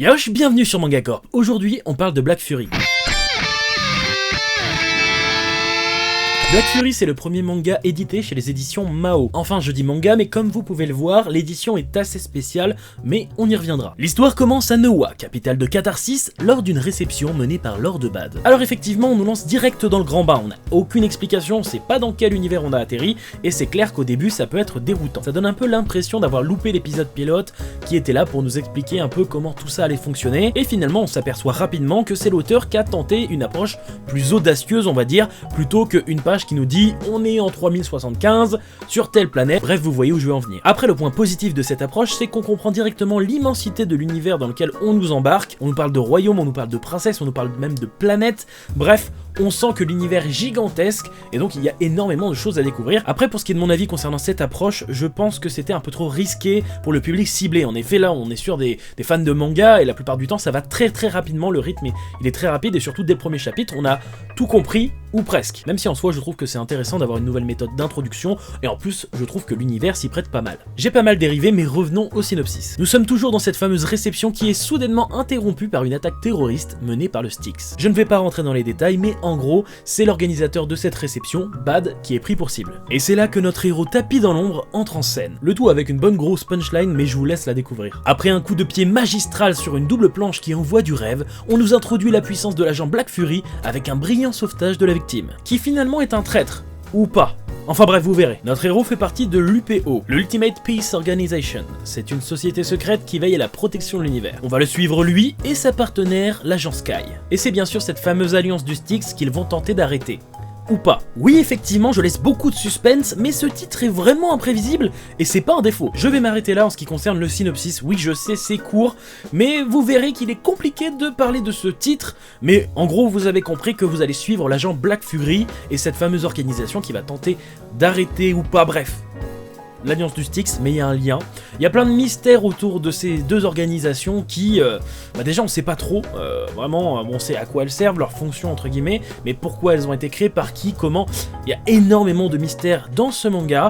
Yosh, bienvenue sur Manga Corp. Aujourd'hui, on parle de Black Fury. Black Fury, c'est le premier manga édité chez les éditions Mao. Enfin, je dis manga, mais comme vous pouvez le voir, l'édition est assez spéciale, mais on y reviendra. L'histoire commence à Nohua, capitale de Catharsis, lors d'une réception menée par Lord Bad. Alors effectivement, on nous lance direct dans le grand bain, on n'a aucune explication, on sait pas dans quel univers on a atterri, et c'est clair qu'au début, ça peut être déroutant. Ça donne un peu l'impression d'avoir loupé l'épisode pilote, qui était là pour nous expliquer un peu comment tout ça allait fonctionner, et finalement, on s'aperçoit rapidement que c'est l'auteur qui a tenté une approche plus audacieuse, on va dire, plutôt qu'une page qui nous dit on est en 3075 sur telle planète, bref vous voyez où je veux en venir. Après le point positif de cette approche c'est qu'on comprend directement l'immensité de l'univers dans lequel on nous embarque, on nous parle de royaume, on nous parle de princesse, on nous parle même de planète, bref on sent que l'univers est gigantesque et donc il y a énormément de choses à découvrir. Après pour ce qui est de mon avis concernant cette approche, je pense que c'était un peu trop risqué pour le public ciblé. En effet là on est sur des fans de manga et la plupart du temps ça va très rapidement, le rythme il est très rapide et surtout dès le premier chapitre on a tout compris ou presque. Même si en soi je trouve que c'est intéressant d'avoir une nouvelle méthode d'introduction et en plus je trouve que l'univers s'y prête pas mal. J'ai pas mal dérivé mais revenons au synopsis. Nous sommes toujours dans cette fameuse réception qui est soudainement interrompue par une attaque terroriste menée par le Styx. Je ne vais pas rentrer dans les détails mais en gros c'est l'organisateur de cette réception, Bad, qui est pris pour cible. Et c'est là que notre héros tapis dans l'ombre entre en scène. Le tout avec une bonne grosse punchline mais je vous laisse la découvrir. Après un coup de pied magistral sur une double planche qui envoie du rêve, on nous introduit la puissance de l'agent Black Fury avec un brillant sauvetage de la victime, qui finalement est un traître, ou pas. Enfin bref, vous verrez. Notre héros fait partie de l'UPO, l'Ultimate Peace Organization. C'est une société secrète qui veille à la protection de l'univers. On va le suivre lui et sa partenaire, l'agent Sky. Et c'est bien sûr cette fameuse alliance du Styx qu'ils vont tenter d'arrêter. Ou pas. Oui, effectivement, je laisse beaucoup de suspense, mais ce titre est vraiment imprévisible, et c'est pas un défaut. Je vais m'arrêter là en ce qui concerne le synopsis. Oui, je sais, c'est court, mais vous verrez qu'il est compliqué de parler de ce titre, mais en gros, vous avez compris que vous allez suivre l'agent Black Fury, et cette fameuse organisation qui va tenter d'arrêter ou pas, bref. L'alliance du Styx, mais il y a un lien. Il y a plein de mystères autour de ces deux organisations qui, déjà on sait pas trop, vraiment, on sait à quoi elles servent, leur fonction entre guillemets, mais pourquoi elles ont été créées, par qui, comment. Il y a énormément de mystères dans ce manga.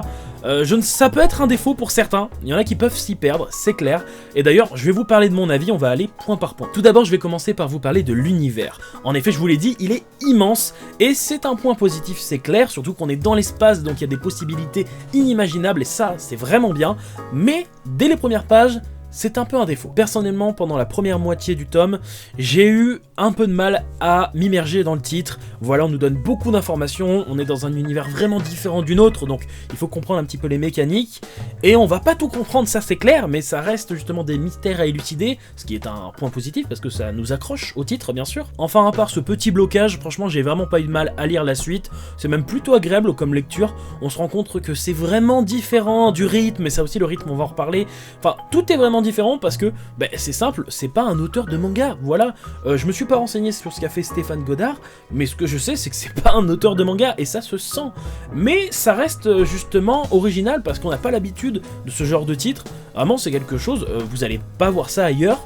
Ça peut être un défaut pour certains, il y en a qui peuvent s'y perdre, c'est clair. Et d'ailleurs, je vais vous parler de mon avis, on va aller point par point. Tout d'abord, je vais commencer par vous parler de l'univers. En effet, je vous l'ai dit, il est immense, et c'est un point positif, c'est clair, surtout qu'on est dans l'espace, donc il y a des possibilités inimaginables, et ça, c'est vraiment bien. Mais, dès les premières pages, c'est un peu un défaut. Personnellement, pendant la première moitié du tome, j'ai eu un peu de mal à m'immerger dans le titre. Voilà, on nous donne beaucoup d'informations, on est dans un univers vraiment différent du nôtre, donc il faut comprendre un petit peu les mécaniques. Et on va pas tout comprendre, ça c'est clair, mais ça reste justement des mystères à élucider, ce qui est un point positif parce que ça nous accroche au titre, bien sûr. Enfin, à part ce petit blocage, franchement, j'ai vraiment pas eu de mal à lire la suite. C'est même plutôt agréable comme lecture. On se rend compte que c'est vraiment différent du rythme, et ça aussi, le rythme, on va en reparler. Enfin, tout est vraiment différent parce que c'est simple, c'est pas un auteur de manga, voilà. Je me suis pas renseigné sur ce qu'a fait Stéphane Godard, mais ce que je sais c'est que c'est pas un auteur de manga et ça se sent. Mais ça reste justement original parce qu'on n'a pas l'habitude de ce genre de titre. Vraiment c'est quelque chose, vous allez pas voir ça ailleurs.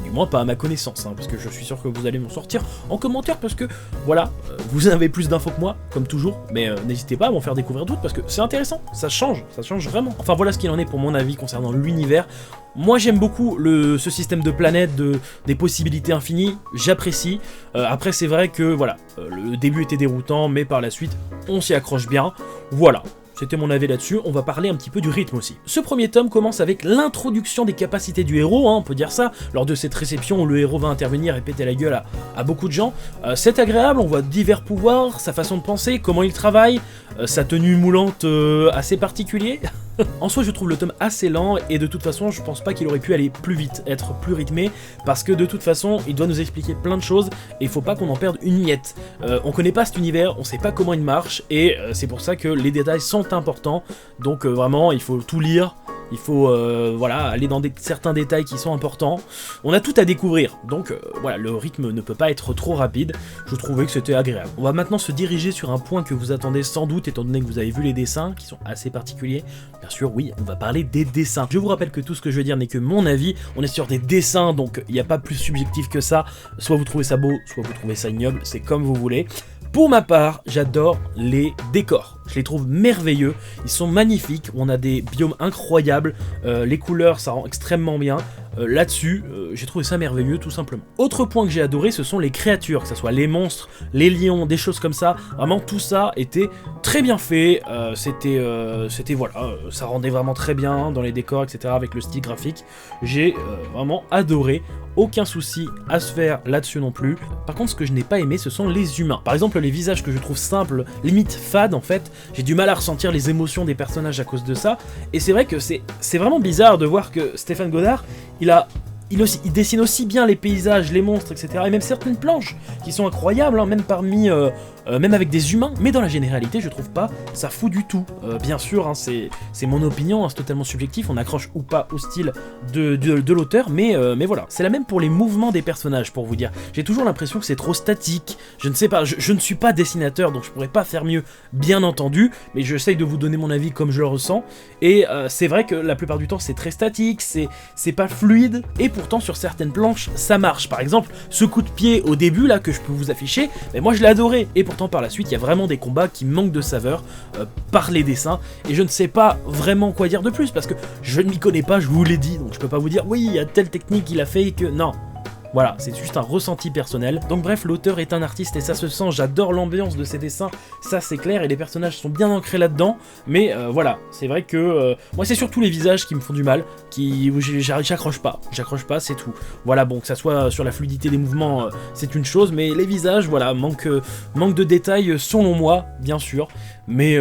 Du moins pas à ma connaissance, parce que je suis sûr que vous allez m'en sortir en commentaire parce que voilà, vous avez plus d'infos que moi, comme toujours, mais n'hésitez pas à m'en faire découvrir d'autres parce que c'est intéressant, ça change vraiment. Enfin voilà ce qu'il en est pour mon avis concernant l'univers. Moi j'aime beaucoup ce système de planètes, des possibilités infinies, j'apprécie. Après c'est vrai que voilà, le début était déroutant, mais par la suite on s'y accroche bien, voilà. C'était mon avis là-dessus, on va parler un petit peu du rythme aussi. Ce premier tome commence avec l'introduction des capacités du héros, on peut dire ça, lors de cette réception où le héros va intervenir et péter la gueule à beaucoup de gens. C'est agréable, on voit divers pouvoirs, sa façon de penser, comment il travaille, sa tenue moulante assez particulière. En soi, je trouve le tome assez lent et de toute façon, je pense pas qu'il aurait pu aller plus vite, être plus rythmé, parce que de toute façon, il doit nous expliquer plein de choses et il faut pas qu'on en perde une miette. On connaît pas cet univers, on sait pas comment il marche et c'est pour ça que les détails sont importants. Donc vraiment, il faut tout lire. Il faut voilà, aller dans certains détails qui sont importants. On a tout à découvrir, donc voilà, le rythme ne peut pas être trop rapide. Je trouvais que c'était agréable. On va maintenant se diriger sur un point que vous attendez sans doute, étant donné que vous avez vu les dessins, qui sont assez particuliers. Bien sûr, oui, on va parler des dessins. Je vous rappelle que tout ce que je veux dire n'est que mon avis. On est sur des dessins, donc il n'y a pas plus subjectif que ça. Soit vous trouvez ça beau, soit vous trouvez ça ignoble, c'est comme vous voulez. Pour ma part, j'adore les décors. Je les trouve merveilleux, ils sont magnifiques, on a des biomes incroyables, les couleurs ça rend extrêmement bien. là-dessus, j'ai trouvé ça merveilleux tout simplement. Autre point que j'ai adoré, ce sont les créatures, que ce soit les monstres, les lions, des choses comme ça. Vraiment tout ça était très bien fait, c'était voilà, ça rendait vraiment très bien dans les décors, etc. avec le style graphique. J'ai vraiment adoré. Aucun souci à se faire là-dessus non plus. Par contre, ce que je n'ai pas aimé, ce sont les humains. Par exemple, les visages que je trouve simples, limite fades en fait, j'ai du mal à ressentir les émotions des personnages à cause de ça. Et c'est vrai que c'est vraiment bizarre de voir que Stéphane Godard, il dessine aussi bien les paysages, les monstres, etc. Et même certaines planches qui sont incroyables, hein, même même avec des humains. Mais dans la généralité, je trouve pas ça fout du tout. Bien sûr, hein, c'est mon opinion, hein, c'est totalement subjectif, on accroche ou pas au style de l'auteur, mais voilà. C'est la même pour les mouvements des personnages, pour vous dire. J'ai toujours l'impression que c'est trop statique. Je ne sais pas, je ne suis pas dessinateur, donc je pourrais pas faire mieux, bien entendu, mais j'essaye de vous donner mon avis comme je le ressens. Et c'est vrai que la plupart du temps, c'est très statique, c'est pas fluide, et pourtant sur certaines planches ça marche. Par exemple ce coup de pied au début là que je peux vous afficher, mais moi je l'ai adoré, et pourtant par la suite il y a vraiment des combats qui manquent de saveur par les dessins, et je ne sais pas vraiment quoi dire de plus parce que je ne m'y connais pas, je vous l'ai dit, donc je peux pas vous dire oui il y a telle technique qu'il a fait et que non. Voilà, c'est juste un ressenti personnel. Donc bref, l'auteur est un artiste et ça se sent, j'adore l'ambiance de ses dessins, ça c'est clair, et les personnages sont bien ancrés là-dedans, mais voilà, c'est vrai que moi c'est surtout les visages qui me font du mal, j'accroche pas, c'est tout. Voilà, bon, que ça soit sur la fluidité des mouvements, c'est une chose, mais les visages, voilà, manque de détails selon moi, bien sûr, mais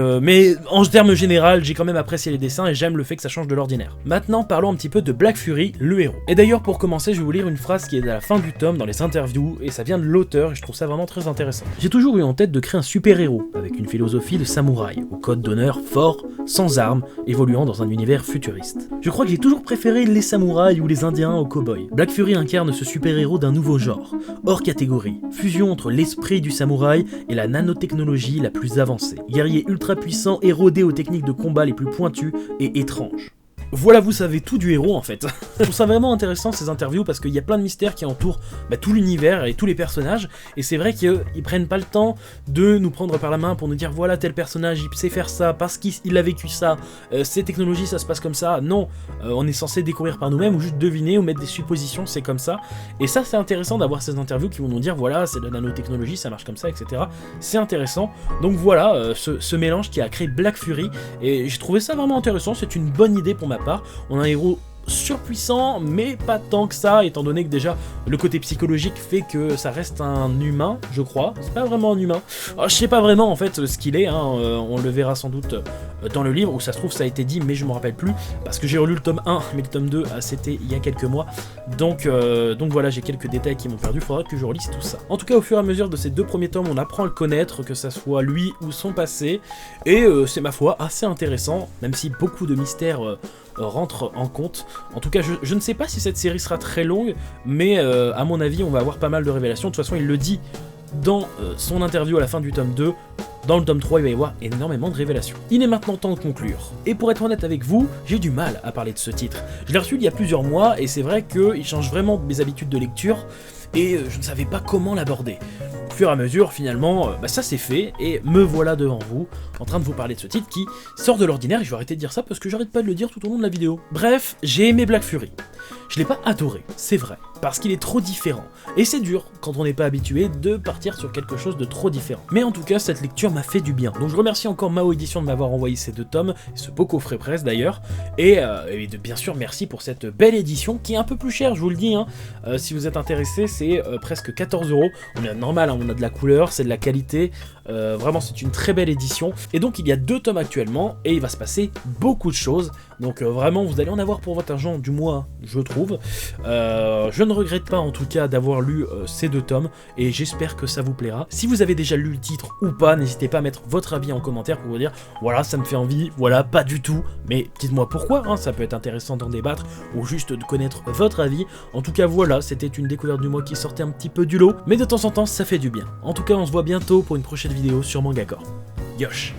en termes généraux, j'ai quand même apprécié les dessins et j'aime le fait que ça change de l'ordinaire. Maintenant, parlons un petit peu de Black Fury, le héros. Et d'ailleurs, pour commencer, je vais vous lire une phrase qui est à la fin du tome, dans les interviews, et ça vient de l'auteur, et je trouve ça vraiment très intéressant. J'ai toujours eu en tête de créer un super-héros, avec une philosophie de samouraï, au code d'honneur fort, sans armes, évoluant dans un univers futuriste. Je crois que j'ai toujours préféré les samouraïs ou les indiens aux cow-boys. Black Fury incarne ce super-héros d'un nouveau genre, hors catégorie, fusion entre l'esprit du samouraï et la nanotechnologie la plus avancée. Guerrier ultra puissant et rodé aux techniques de combat les plus pointues et étranges. Voilà, vous savez tout du héros en fait. Je trouve ça vraiment intéressant ces interviews parce qu'il y a plein de mystères qui entourent tout l'univers et tous les personnages, et c'est vrai qu'ils prennent pas le temps de nous prendre par la main pour nous dire voilà tel personnage il sait faire ça parce qu'il a vécu ça, ces technologies ça se passe comme ça. Non, on est censé découvrir par nous-mêmes ou juste deviner ou mettre des suppositions, c'est comme ça. Et ça c'est intéressant d'avoir ces interviews qui vont nous dire voilà c'est de la nanotechnologie, ça marche comme ça, etc. C'est intéressant. Donc voilà, ce mélange qui a créé Black Fury, et j'ai trouvé ça vraiment intéressant, c'est une bonne idée pour ma part. On a un héros surpuissant, mais pas tant que ça, étant donné que déjà le côté psychologique fait que ça reste un humain, je crois. C'est pas vraiment un humain. Alors, je sais pas vraiment en fait ce qu'il est, hein. On le verra sans doute dans le livre, où ça se trouve ça a été dit, mais je m'en rappelle plus, parce que j'ai relu le tome 1, mais le tome 2, c'était il y a quelques mois. Donc voilà, j'ai quelques détails qui m'ont perdu, faudra que je relise tout ça. En tout cas, au fur et à mesure de ces deux premiers tomes, on apprend à le connaître, que ça soit lui ou son passé, et c'est ma foi assez intéressant, même si beaucoup de mystères rentre en compte. En tout cas, je ne sais pas si cette série sera très longue, mais à mon avis, on va avoir pas mal de révélations. De toute façon, il le dit dans son interview à la fin du tome 2. Dans le tome 3, il va y avoir énormément de révélations. Il est maintenant temps de conclure. Et pour être honnête avec vous, j'ai du mal à parler de ce titre. Je l'ai reçu il y a plusieurs mois, et c'est vrai qu'il change vraiment mes habitudes de lecture, et je ne savais pas comment l'aborder. Au fur et à mesure, finalement, ça c'est fait, et me voilà devant vous, en train de vous parler de ce titre qui sort de l'ordinaire, et je vais arrêter de dire ça parce que j'arrête pas de le dire tout au long de la vidéo. Bref, j'ai aimé Black Fury. Je l'ai pas adoré, c'est vrai, parce qu'il est trop différent. Et c'est dur, quand on n'est pas habitué, de partir sur quelque chose de trop différent. Mais en tout cas, cette lecture m'a fait du bien. Donc je remercie encore Mao Édition de m'avoir envoyé ces deux tomes, ce beau coffret presse d'ailleurs, et bien sûr merci pour cette belle édition, qui est un peu plus chère, je vous le dis, hein. Si vous êtes intéressé, c'est presque 14 €. On est normal, hein, on a de la couleur, c'est de la qualité, vraiment c'est une très belle édition. Et donc il y a 2 tomes actuellement, et il va se passer beaucoup de choses, donc vraiment vous allez en avoir pour votre argent, du moins je trouve. Je ne regrette pas en tout cas d'avoir lu ces 2 tomes, et j'espère que ça vous plaira. Si vous avez déjà lu le titre ou pas, n'hésitez pas à mettre votre avis en commentaire pour vous dire voilà ça me fait envie, voilà pas du tout, mais dites-moi pourquoi, hein, ça peut être intéressant d'en débattre, ou juste de connaître votre avis. En tout cas voilà, c'était une découverte du mois qui sortait un petit peu du lot, mais de temps en temps ça fait du bien. En tout cas on se voit bientôt pour une prochaine vidéo sur Mangacor. Yosh.